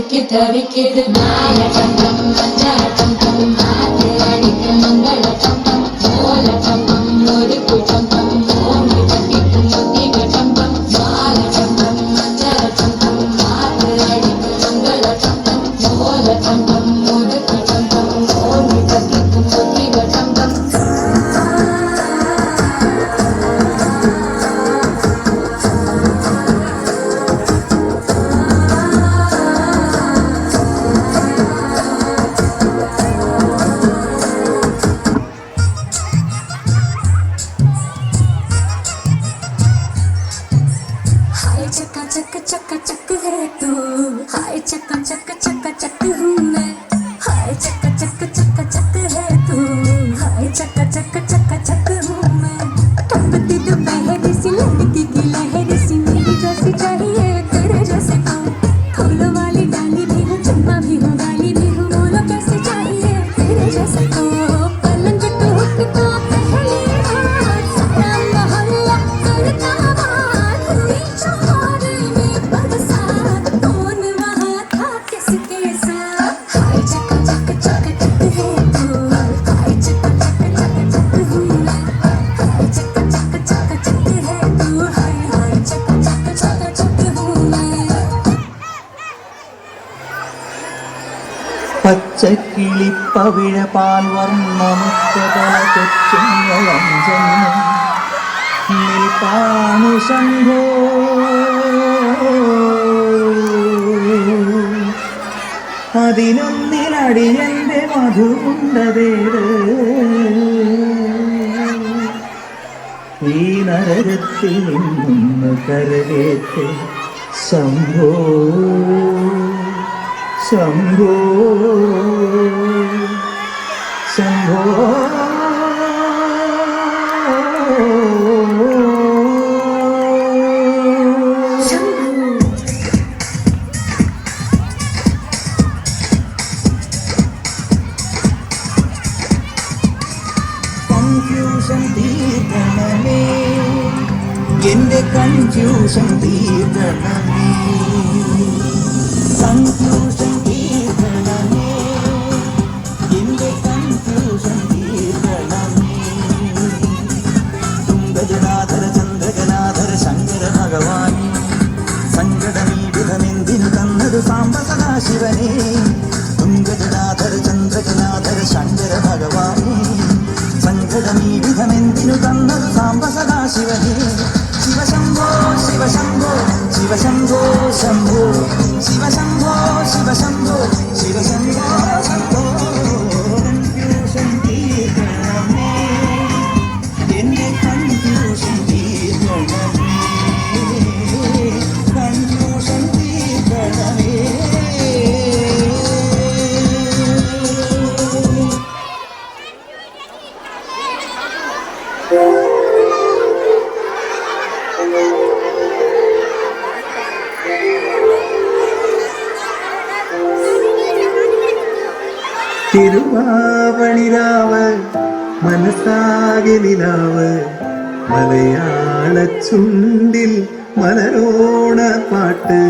തവിക്കിത് മാലചന്തം പഞ്ചാചന്തം മാറ്റ് അടിക്ക് മംഗളചന്തം മൂലചന്തം ഒരുക്കുചന്തം ഓങ്ങി തട്ടിക്കും മുത്തികചന്തം മാലചന്തം പഞ്ചാചന്തം മാറ്റ് അടിക്ക് മംഗളചന്തം മൂലചന്തം ഒരുക്കുചന്തം ഓങ്ങി തട്ടിക്കും മുത്തികചന്തം चक्का चक्का चक्का चक है तू हाय चक्का चक्का चक्का चक हूँ मैं हाय चक्का चक्का चक्का चक है तू हाय चक्का चक्का चक्का चक हूँ मैं टपकती दोपहर सी लड़की की लहर सी मेरी जैसी चाहिए तेरे जैसे को फूलों वाली डाली भी हूँ चंपा भी हूँ गाली भी हूँ बोलो कैसे चाहिए तेरे जैसे को पलंग टूटता पहली बार सारा मोहल्ला करता बात हुई പച്ചക്കിളിപ്പവിഴ പാൽ വർണ്ണമുത്തതല കൊച്ചുങ്ങളഞ്ചെന്നും നിൽപ്പാണു ശംഭോ അതിനൊന്നിലടിയന്റെ മധുണ്ടതേത് ഈ നരകത്തിൽ നിന്നൊന്ന് കരകേറ്റ് ശംഭോ ശംഭോ ശംഭോ കൺഫ്യൂഷൻ തീർക്കണമേ എന്റെ കൺഫ്യൂഷൻ തീർക്കണമേ കൺഫ്യൂഷൻ തീർക്കണമേ എന്റെ കൺഫ്യൂഷൻ തീർക്കണമേ തുംഗജനാധര ചന്ദ്രജനാധര ശങ്കര ഭഗവാനെ സങ്കടമീ വിധമെന്തിനു തന്നത് സാംബ സദാശിവനെ തുംഗജനാധര ചന്ദ്രജനാധര ശങ്കര ഭഗവാനെ സങ്കടമീ വിധമെന്തിനു തന്നത് സാംബ സദാശിവനെ ശിവശംഭോ ശിവശംഭോ ശിവശംഭോ ശംഭോ ശിവശംഭോ ശിവശംഭോ ശിവശംഭോ ശംഭോ കൺഫ്യൂഷൻ തീർക്കണമേ എന്നെ കൺഫ്യൂഷൻ തീർക്കണമേ കൺഫ്യൂഷൻ തീർക്കണമേ തിരുവാവണിരാവ് മനസ്സാകെ നിലാവ് മലയാള ചുണ്ടിൽ മലരോണ പാട്ട്